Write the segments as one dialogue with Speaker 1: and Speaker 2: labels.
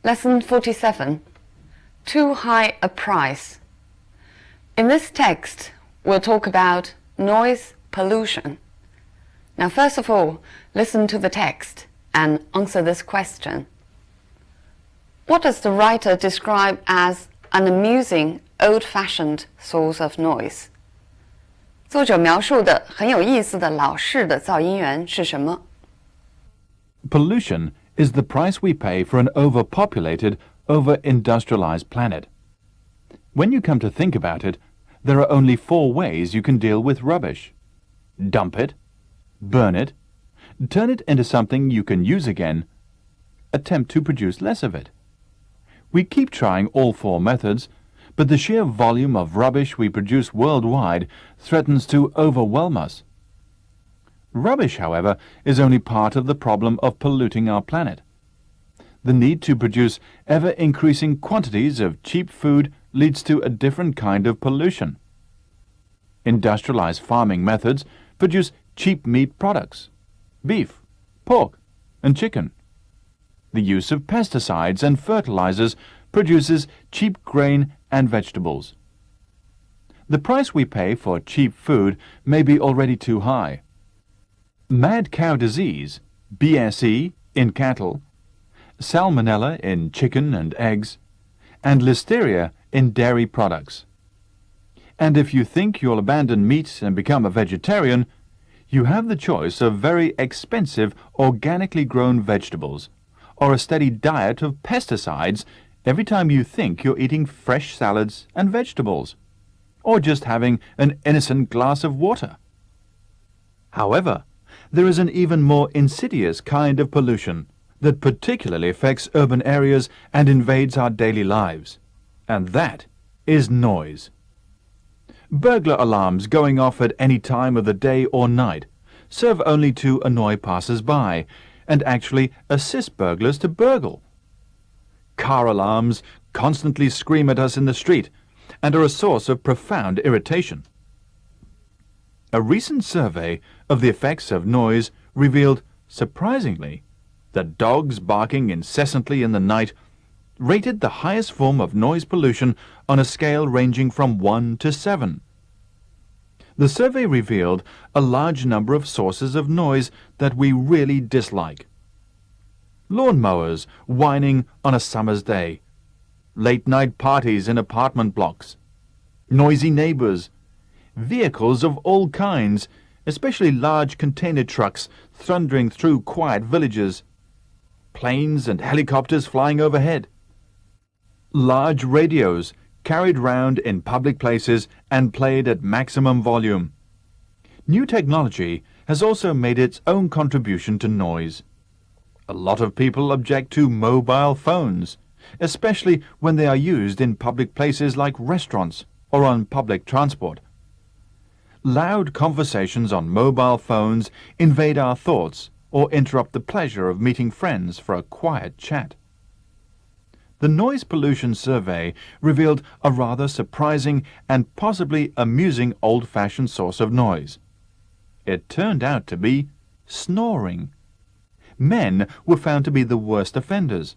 Speaker 1: Lesson 47. Too high a price. In this text, we'll talk about noise pollution. Now, first of all, listen to the text and answer this question. What does the writer describe as an amusing, old-fashioned source of noise? 作者描述的很有意思的老式的噪音源是什么？
Speaker 2: Pollution is the price we pay for an overpopulated, over-industrialized planet. When you come to think about it, there are only 4 ways you can deal with rubbish. Dump it, burn it, turn it into something you can use again, attempt to produce less of it. We keep trying all 4 methods, but the sheer volume of rubbish we produce worldwide threatens to overwhelm us. Rubbish, however, is only part of the problem of polluting our planet. The need to produce ever-increasing quantities of cheap food leads to a different kind of pollution. Industrialized farming methods produce cheap meat products, beef, pork, and chicken. The use of pesticides and fertilizers produces cheap grain and vegetables. The price we pay for cheap food may be already too high. Mad cow disease, BSE, in cattle, salmonella in chicken and eggs, and listeria in dairy products. And if you think you'll abandon meat and become a vegetarian, you have the choice of very expensive organically grown vegetables, or a steady diet of pesticides every time you think you're eating fresh salads and vegetables, or just having an innocent glass of water. However, there is an even more insidious kind of pollution that particularly affects urban areas and invades our daily lives, and that is noise. Burglar alarms going off at any time of the day or night serve only to annoy passers-by and actually assist burglars to burgle. Car alarms constantly scream at us in the street and are a source of profound irritation. A recent survey of the effects of noise revealed, surprisingly, that dogs barking incessantly in the night rated the highest form of noise pollution on a scale ranging from 1 to 7. The survey revealed a large number of sources of noise that we really dislike. Lawnmowers whining on a summer's day, late-night parties in apartment blocks, noisy neighbors, vehicles of all kinds, especially large container trucks thundering through quiet villages, planes and helicopters flying overhead, large radios carried round in public places and played at maximum volume. New technology has also made its own contribution to noise. A lot of people object to mobile phones, especially when they are used in public places like restaurants or on public transport. Loud conversations on mobile phones invade our thoughts or interrupt the pleasure of meeting friends for a quiet chat. The Noise Pollution Survey revealed a rather surprising and possibly amusing old-fashioned source of noise. It turned out to be snoring. Men were found to be the worst offenders.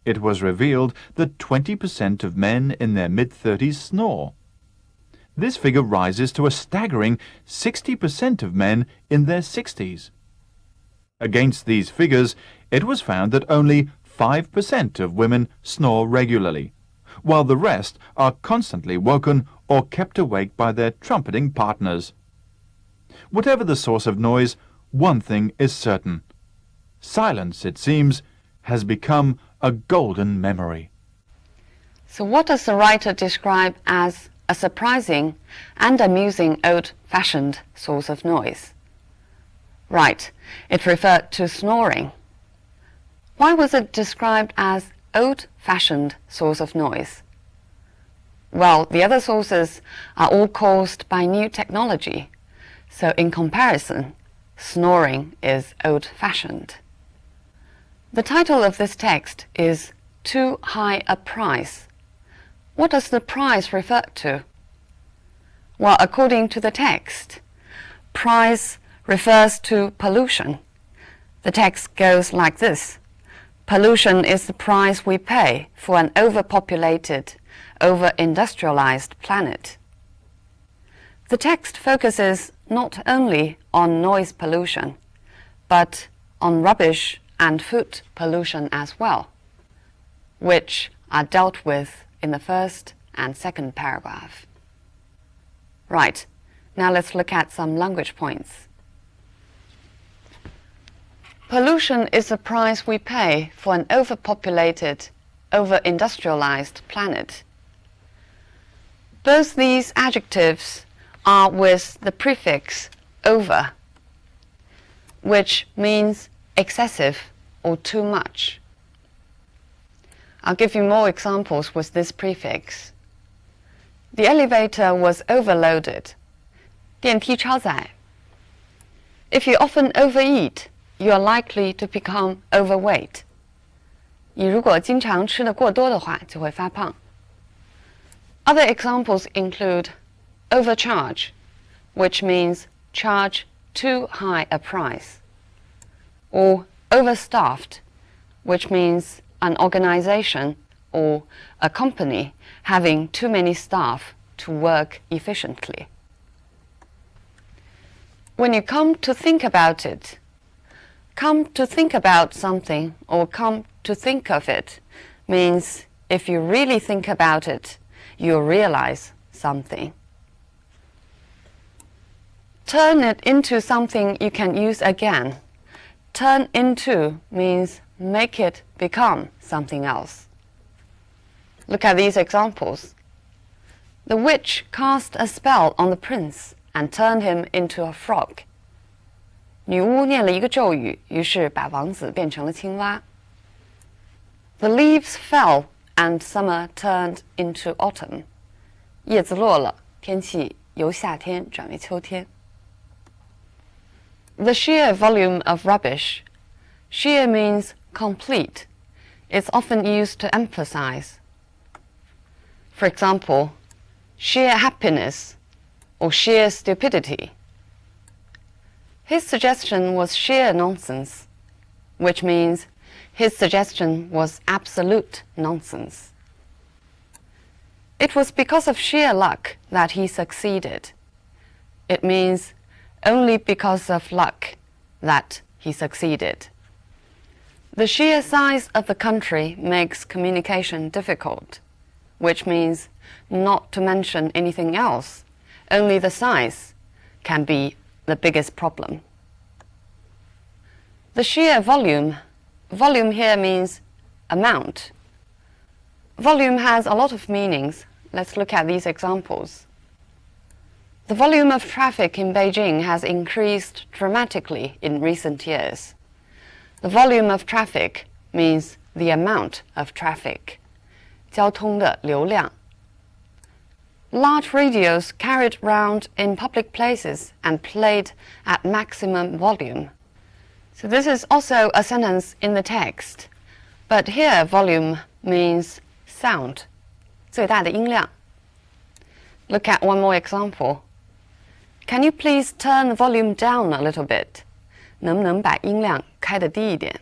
Speaker 2: It was revealed that 20% of men in their mid-30s snore. This figure rises to a staggering 60% of men in their 60s. Against these figures, it was found that only 5% of women snore regularly, while the rest are constantly woken or kept awake by their trumpeting partners. Whatever the source of noise, one thing is certain. Silence, it seems, has become a golden memory.
Speaker 1: So what does the writer describe as a surprising and amusing old-fashioned source of noise? Right, it referred to snoring. Why was it described as old-fashioned source of noise? Well, the other sources are all caused by new technology, so in comparison, snoring is old-fashioned. The title of this text is Too High a Price. What does the price refer to? Well, according to the text, price refers to pollution. The text goes like this. Pollution is the price we pay for an overpopulated, over-industrialized planet. The text focuses not only on noise pollution, but on rubbish and food pollution as well, which are dealt with in the first and second paragraph. Right, now let's look at some language points. Pollution is the price we pay for an overpopulated, over-industrialized planet. Both these adjectives are with the prefix over, which means excessive or too much. I'll give you more examples with this prefix. The elevator was overloaded. 电梯超载. If you often overeat, you are likely to become overweight. 你如果经常吃得过多的话，就会发胖。Other examples include overcharge, which means charge too high a price, or overstaffed, which means an organization or a company having too many staff to work efficiently. When you come to think about it, come to think about something or come to think of it means if you really think about it, you'll realize something. Turn it into something you can use again. Turn into means make it become something else. Look at these examples. The witch cast a spell on the prince and turned him into a frog. 女巫念了一个咒语，于是把王子变成了青蛙。The leaves fell and summer turned into autumn. 叶子落了，天气由夏天转为秋天。The sheer volume of rubbish. Sheer means complete. It's often used to emphasize. For example, sheer happiness or sheer stupidity. His suggestion was sheer nonsense, which means his suggestion was absolute nonsense. It was because of sheer luck that he succeeded. It means only because of luck that he succeeded. The sheer size of the country makes communication difficult, which means not to mention anything else, only the size can be the biggest problem. The sheer volume. Volume here means amount. Volume has a lot of meanings. Let's look at these examples. The volume of traffic in Beijing has increased dramatically in recent years. The volume of traffic means the amount of traffic. 交通的流量. Large radios carried round in public places and played at maximum volume. So this is also a sentence in the text, but here volume means sound, 最大的音量. Look at one more example. Can you please turn the volume down a little bit? 能不能把音量开得低一点?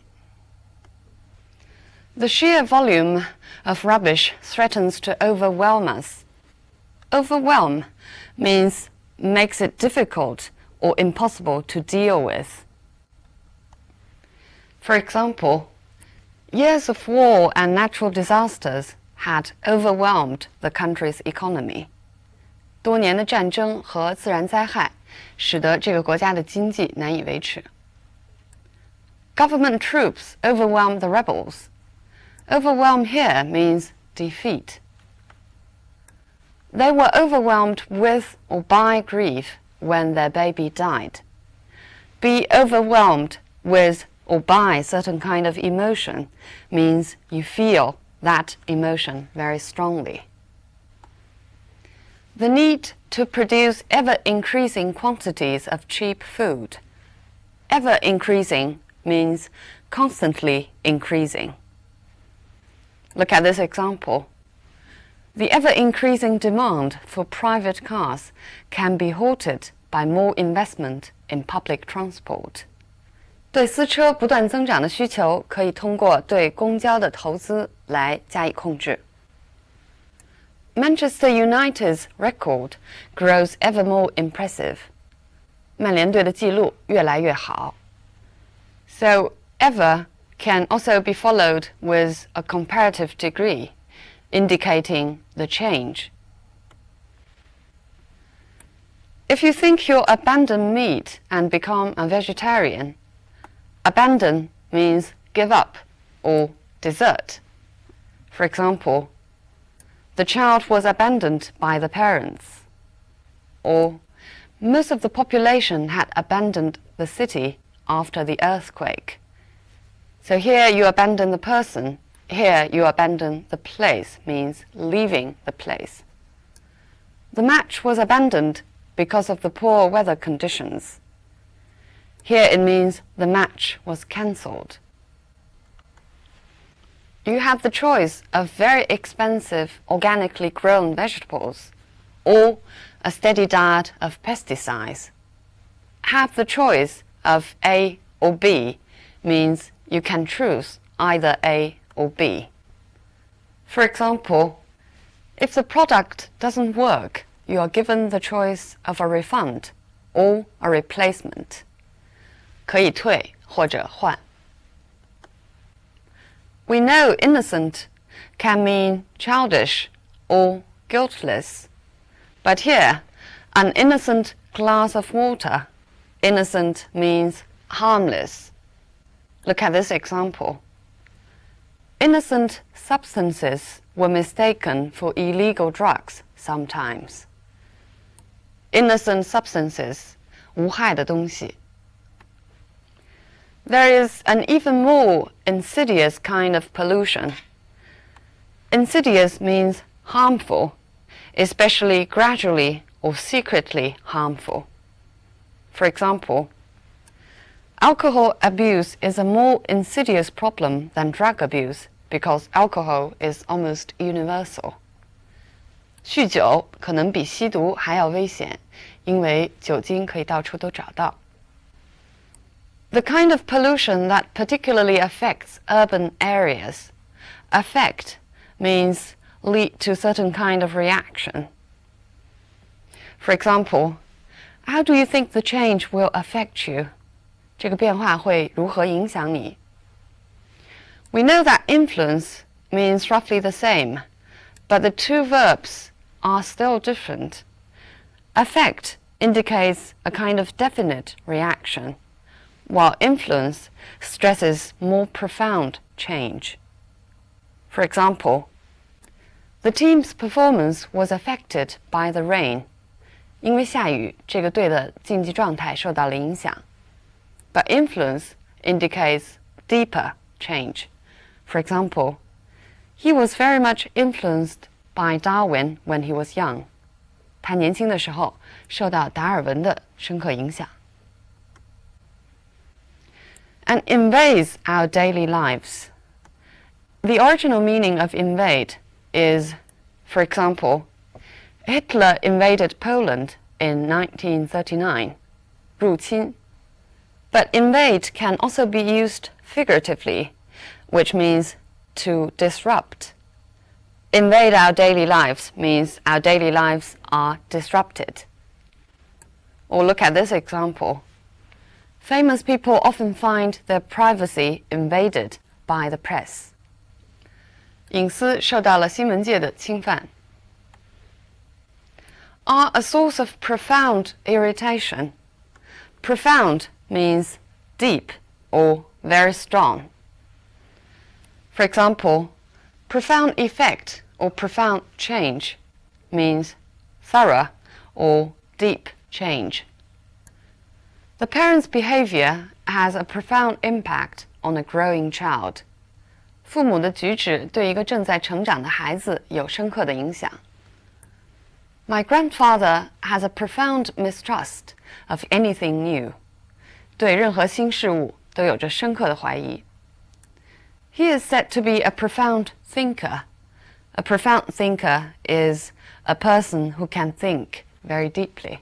Speaker 1: The sheer volume of rubbish threatens to overwhelm us. Overwhelm means makes it difficult or impossible to deal with. For example, years of war and natural disasters had overwhelmed the country's economy. 多年的战争和自然灾害使得这个国家的经济难以维持。Government troops overwhelmed the rebels. Overwhelm here means defeat. They were overwhelmed with or by grief when their baby died. Be overwhelmed with or by certain kind of emotion means you feel that emotion very strongly. The need to produce ever-increasing quantities of cheap food. Ever-increasing means constantly increasing. Look at this example. The ever-increasing demand for private cars can be halted by more investment in public transport. 对私车不断增长的需求，可以通过对公交的投资来加以控制。Manchester United's record grows ever more impressive. 曼联队的记录越来越好。So, ever can also be followed with a comparative degree, indicating the change. If you think you'll abandon meat and become a vegetarian, abandon means give up or desert. For example, the child was abandoned by the parents. Or, most of the population had abandoned the city after the earthquake. So here you abandon the person, here you abandon the place, means leaving the place. The match was abandoned because of the poor weather conditions. Here it means the match was cancelled. You have the choice of very expensive organically grown vegetables or a steady diet of pesticides. Have the choice of A or B means you can choose either A or B. For example, if the product doesn't work, you are given the choice of a refund or a replacement. 可以退或者换。We know innocent can mean childish or guiltless. But here, an innocent glass of water, innocent means harmless. Look at this example. Innocent substances were mistaken for illegal drugs sometimes. Innocent substances, 无害的东西。There is an even more insidious kind of pollution. Insidious means harmful, especially gradually or secretly harmful. For example, alcohol abuse is a more insidious problem than drug abuse because alcohol is almost universal. 酗酒可能比吸毒还要危险，因为酒精可以到处都找到。The kind of pollution that particularly affects urban areas. Affect means lead to certain kind of reaction. For example, how do you think the change will affect you? 这个变化会如何影响你？ We know that influence means roughly the same, but the two verbs are still different. Affect indicates a kind of definite reaction, while influence stresses more profound change. For example, the team's performance was affected by the rain. 因为下雨，这个队的竞技状态受到了影响。But influence indicates deeper change. For example, he was very much influenced by Darwin when he was young. 他年轻的时候受到达尔文的深刻影响。And invades our daily lives. The original meaning of invade is, for example, Hitler invaded Poland in 1939. 入侵. But invade can also be used figuratively, which means to disrupt. Invade our daily lives means our daily lives are disrupted. Or look at this example. Famous people often find their privacy invaded by the press. 隐私受到了新闻界的侵犯。Are a source of profound irritation. Profound means deep or very strong. For example, profound effect or profound change means thorough or deep change. The parent's behavior has a profound impact on a growing child. 父母的举止对一个正在成长的孩子有深刻的影响。My grandfather has a profound mistrust of anything new. 对任何新事物都有着深刻的怀疑。He is said to be a profound thinker. A profound thinker is a person who can think very deeply.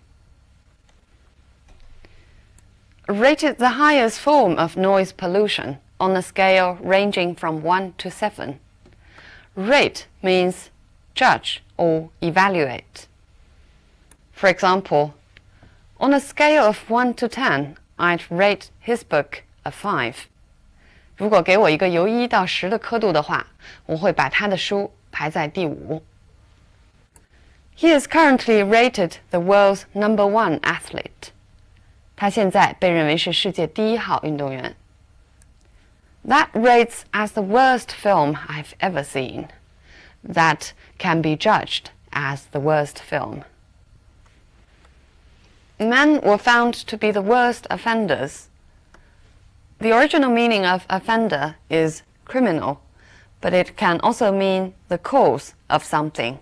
Speaker 1: rated the highest form of noise pollution on a scale ranging from 1 to 7. Rate means judge or evaluate. For example, on a scale of 1 to 10, I'd rate his book a 5. 如果给我一个由1到10的刻度的话，我会把他的书排在第5。He is currently rated the world's #1 athlete. 他现在被认为是世界第1号运动员。That rates as the worst film I've ever seen. That can be judged as the worst film. Men were found to be the worst offenders. The original meaning of offender is criminal, but it can also mean the cause of something.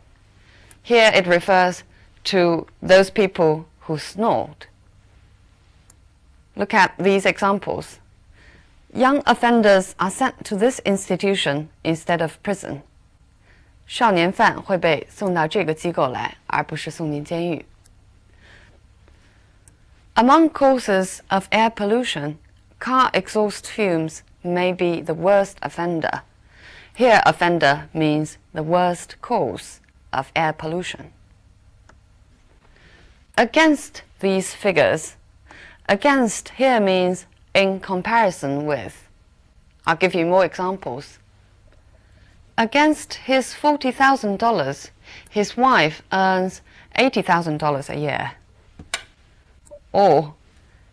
Speaker 1: Here it refers to those people who snored. Look at these examples. Young offenders are sent to this institution instead of prison. 少年犯会被送到这个机构来，而不是送进监狱。Among causes of air pollution, car exhaust fumes may be the worst offender. Here, offender means the worst cause of air pollution. Against these figures, against here means in comparison with. I'll give you more examples. Against his $40,000, his wife earns $80,000 a year. Or,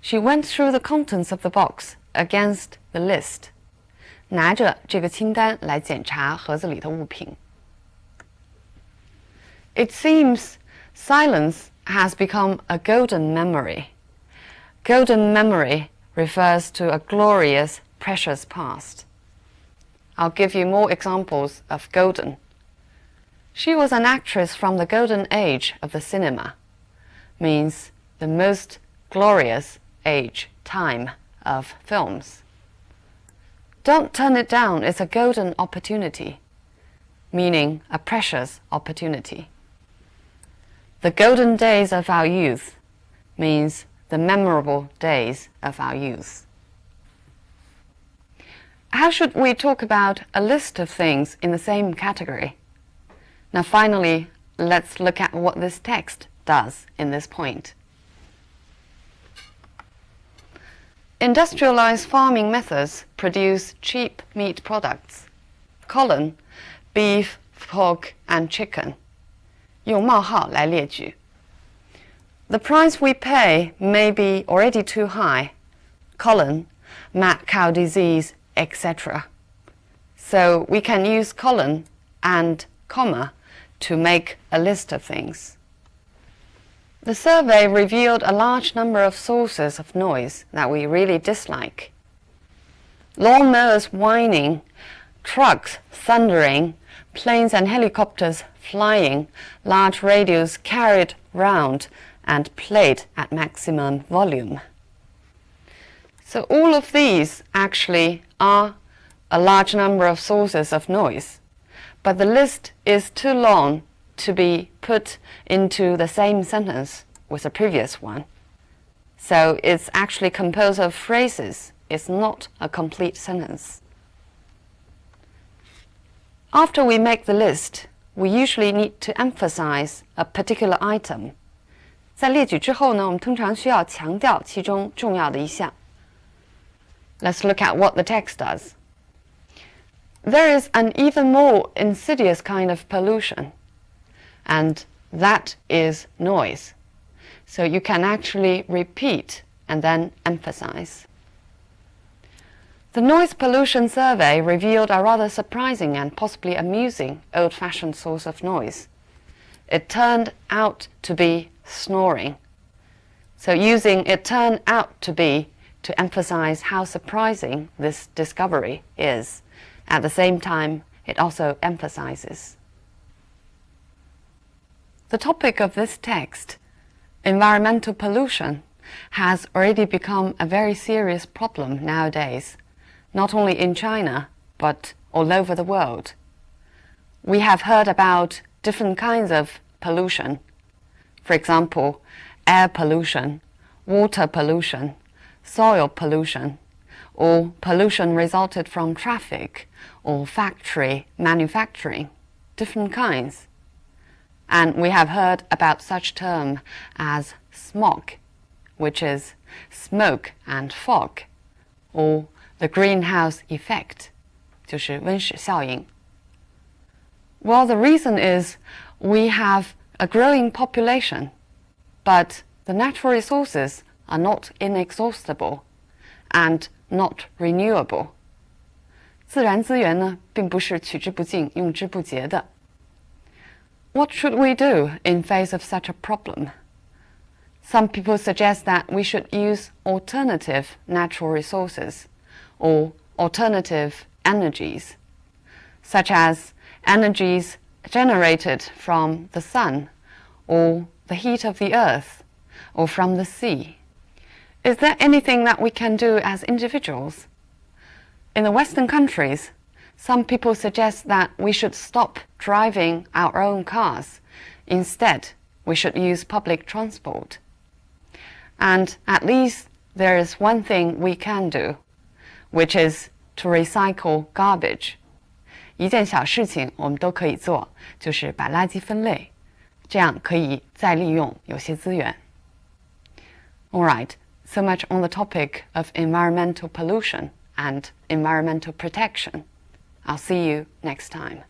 Speaker 1: she went through the contents of the box against the list. 拿着这个清单来检查盒子里的物品。It seems silence has become a golden memory. Golden memory refers to a glorious, precious past. I'll give you more examples of golden. She was an actress from the golden age of the cinema. Means the most glorious age, time of films. Don't turn it down, it's a golden opportunity, meaning a precious opportunity. The golden days of our youth means the memorable days of our youth. How should we talk about a list of things in the same category? Now finally, let's look at what this text does in this point. Industrialized farming methods produce cheap meat products. Colon, beef, pork, and chicken. 用冒号来列举。The price we pay may be already too high. Colon, mad cow disease, etc. So we can use colon and comma to make a list of things. The survey revealed a large number of sources of noise that we really dislike. Lawnmowers whining, trucks thundering, planes and helicopters flying, large radios carried round and played at maximum volume. So all of these actually are a large number of sources of noise, but the list is too long to be put into the same sentence with the previous one. So it's actually composed of phrases. It's not a complete sentence. After we make the list, we usually need to emphasize a particular item. 在列举之后呢，我们通常需要强调其中重要的一项。Let's look at what the text does. There is an even more insidious kind of pollution, and that is noise. So you can actually repeat and then emphasize. The noise pollution survey revealed a rather surprising and possibly amusing old-fashioned source of noise. It turned out to be snoring. So using it turned out to be to emphasize how surprising this discovery is. At the same time, it also emphasizes. The topic of this text, environmental pollution, has already become a very serious problem nowadays, not only in China, but all over the world. We have heard about different kinds of pollution. For example, air pollution, water pollution, soil pollution, or pollution resulted from traffic or factory manufacturing, different kinds. And we have heard about such term as smog, which is smoke and fog, or the greenhouse effect, 就是温室效应. Well, the reason is we have a growing population, but the natural resources are not inexhaustible and not renewable. 自然资源呢，并不是取之不尽、用之不竭的。What should we do in face of such a problem? Some people suggest that we should use alternative natural resources or alternative energies, such as energies generated from the sun or the heat of the earth or from the sea. Is there anything that we can do as individuals? In the Western countries, some people suggest that we should stop driving our own cars. Instead, we should use public transport. And at least there is one thing we can do, which is to recycle garbage. 一件小事情我们都可以做，就是把垃圾分类，这样可以再利用有些资源。All right, so much on the topic of environmental pollution and environmental protection. I'll see you next time.